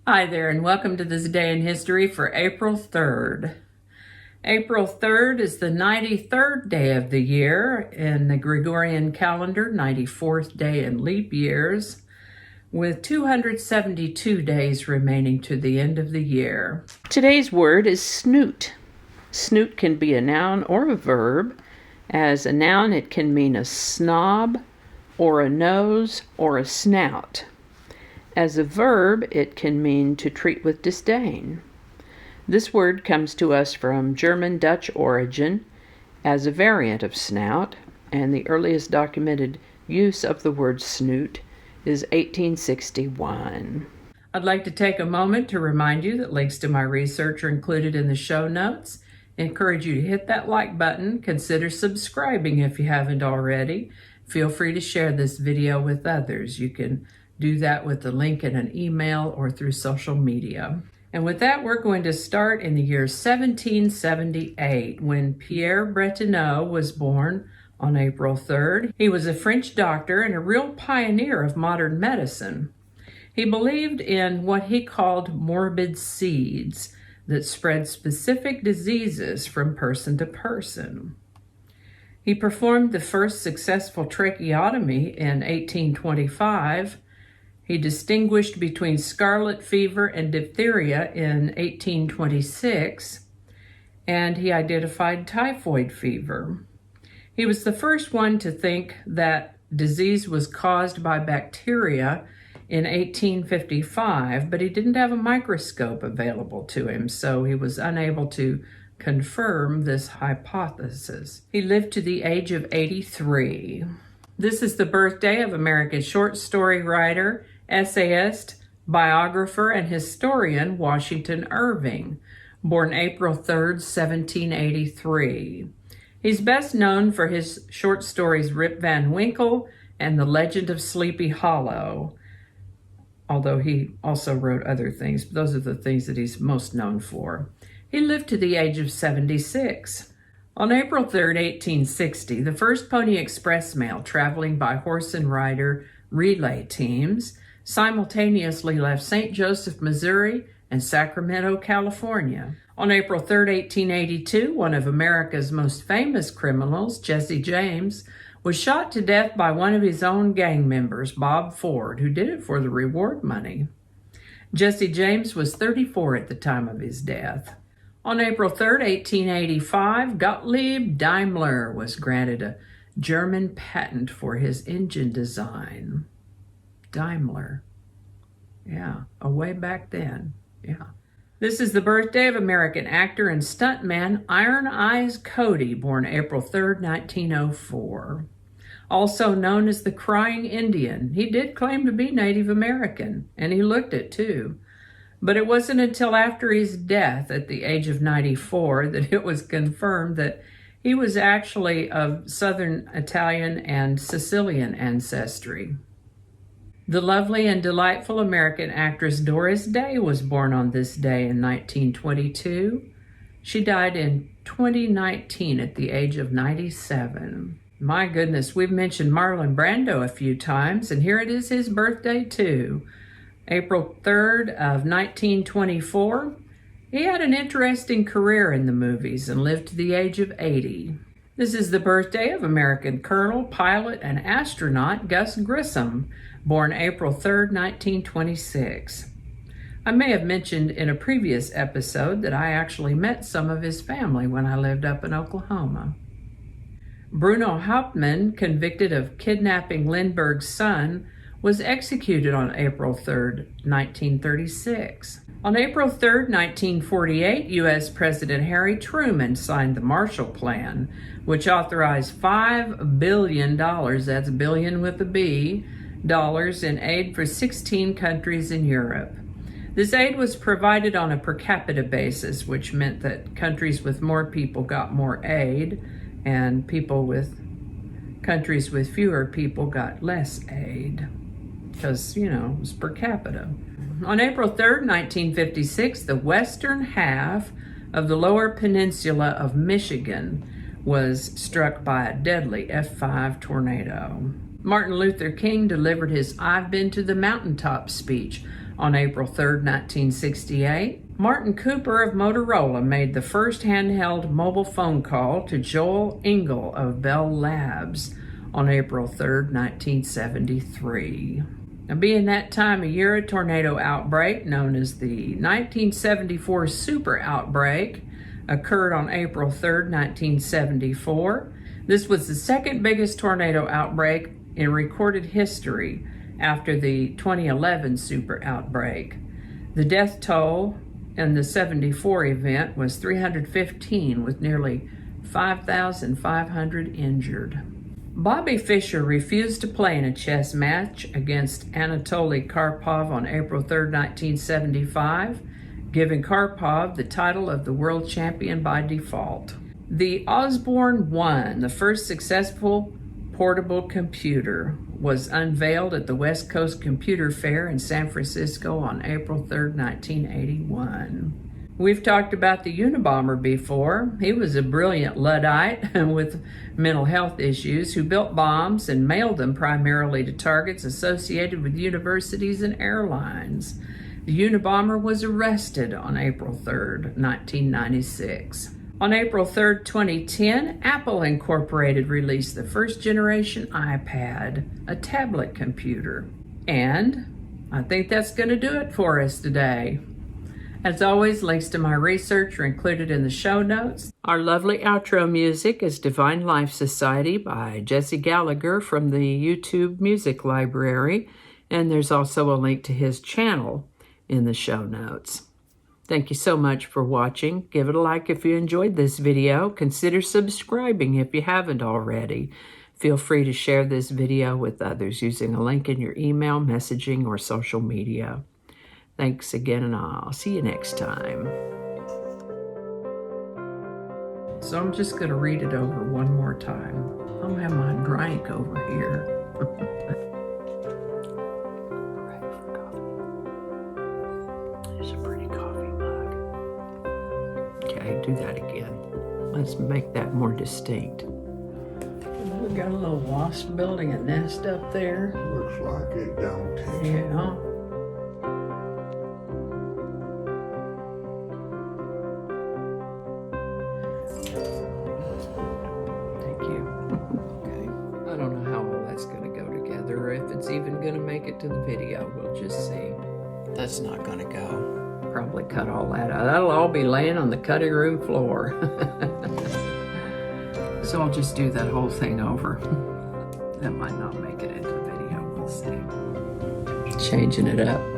Hi there, and welcome to this day in history for April 3rd. April 3rd is the 93rd day of the year in the Gregorian calendar, 94th day in leap years, with 272 days remaining to the end of the year. Today's word is snoot. Snoot can be a noun or a verb. As a noun, it can mean a snob, or a nose, or a snout. As a verb, it can mean to treat with disdain. This word comes to us from German-Dutch origin as a variant of snout, and the earliest documented use of the word snoot is 1861. I'd like to take a moment to remind you that links to my research are included in the show notes. I encourage you to hit that like button. Consider subscribing if you haven't already. Feel free to share this video with others. You can do that with the link in an email or through social media. And with that, we're going to start in the year 1778, when Pierre Bretonneau was born on April 3rd. He was a French doctor and a real pioneer of modern medicine. He believed in what he called morbid seeds that spread specific diseases from person to person. He performed the first successful tracheotomy in 1825. He distinguished between scarlet fever and diphtheria in 1826, and he identified typhoid fever. He was the first one to think that disease was caused by bacteria in 1855, but he didn't have a microscope available to him, so he was unable to confirm this hypothesis. He lived to the age of 83. This is the birthday of American short story writer, essayist, biographer, and historian Washington Irving, born April 3rd, 1783. He's best known for his short stories Rip Van Winkle and The Legend of Sleepy Hollow, although he also wrote other things, but those are the things that he's most known for. He lived to the age of 76. On April 3rd, 1860, the first Pony Express mail traveling by horse and rider relay teams simultaneously left St. Joseph, Missouri, and Sacramento, California. On April 3rd, 1882, one of America's most famous criminals, Jesse James, was shot to death by one of his own gang members, Bob Ford, who did it for the reward money. Jesse James was 34 at the time of his death. On April 3rd, 1885, Gottlieb Daimler was granted a German patent for his engine design. Daimler. Yeah, way back then. Yeah. This is the birthday of American actor and stuntman Iron Eyes Cody, born April 3rd, 1904. Also known as the Crying Indian. He did claim to be Native American, and he looked it too. But it wasn't until after his death at the age of 94 that it was confirmed that he was actually of Southern Italian and Sicilian ancestry. The lovely and delightful American actress Doris Day was born on this day in 1922. She died in 2019 at the age of 97. My goodness, we've mentioned Marlon Brando a few times, and here it is his birthday too. April 3rd of 1924. He had an interesting career in the movies and lived to the age of 80. This is the birthday of American colonel, pilot, and astronaut Gus Grissom, born April 3rd, 1926. I may have mentioned in a previous episode that I actually met some of his family when I lived up in Oklahoma. Bruno Hauptman, convicted of kidnapping Lindbergh's son, was executed on April 3rd, 1936. On April 3rd, 1948, U.S. President Harry Truman signed the Marshall Plan, which authorized $5 billion, that's billion with a B, dollars in aid for 16 countries in Europe. This aid was provided on a per capita basis, which meant that countries with more people got more aid, and countries with fewer people got less aid, because, it was per capita. On April 3rd, 1956, the western half of the lower peninsula of Michigan was struck by a deadly F5 tornado. Martin Luther King delivered his "I've Been to the Mountaintop" speech on April 3rd, 1968. Martin Cooper of Motorola made the first handheld mobile phone call to Joel Engel of Bell Labs on April 3rd, 1973. Now, being that time of year, a tornado outbreak known as the 1974 super outbreak occurred on April 3rd, 1974. This was the second biggest tornado outbreak in recorded history after the 2011 super outbreak. The death toll in the 74 event was 315, with nearly 5,500 injured. Bobby Fischer refused to play in a chess match against Anatoly Karpov on April 3rd, 1975, giving Karpov the title of the world champion by default. The Osborne 1, the first successful portable computer, was unveiled at the West Coast Computer Fair in San Francisco on April 3rd, 1981. We've talked about the Unabomber before. He was a brilliant Luddite with mental health issues who built bombs and mailed them primarily to targets associated with universities and airlines. The Unabomber was arrested on April 3rd, 1996. On April 3rd, 2010, Apple Incorporated released the first generation iPad, a tablet computer. And I think that's going to do it for us today. As always, links to my research are included in the show notes. Our lovely outro music is Divine Life Society by Jesse Gallagher from the YouTube Music Library, and there's also a link to his channel in the show notes. Thank you so much for watching. Give it a like if you enjoyed this video. Consider subscribing if you haven't already. Feel free to share this video with others using a link in your email, messaging, or social media. Thanks again, and I'll see you next time. So I'm just going to read it over one more time. I'm going to have my drink over here. There's a pretty coffee mug. Okay, do that again. Let's make that more distinct. We got a little wasp building a nest up there. Looks like it, don't it? Yeah. It's even gonna make it to the video. We'll just see. That's not gonna go. Probably cut all that out. That'll all be laying on the cutting room floor. So I'll just do that whole thing over. That might not make it into the video. We'll see. Changing it up.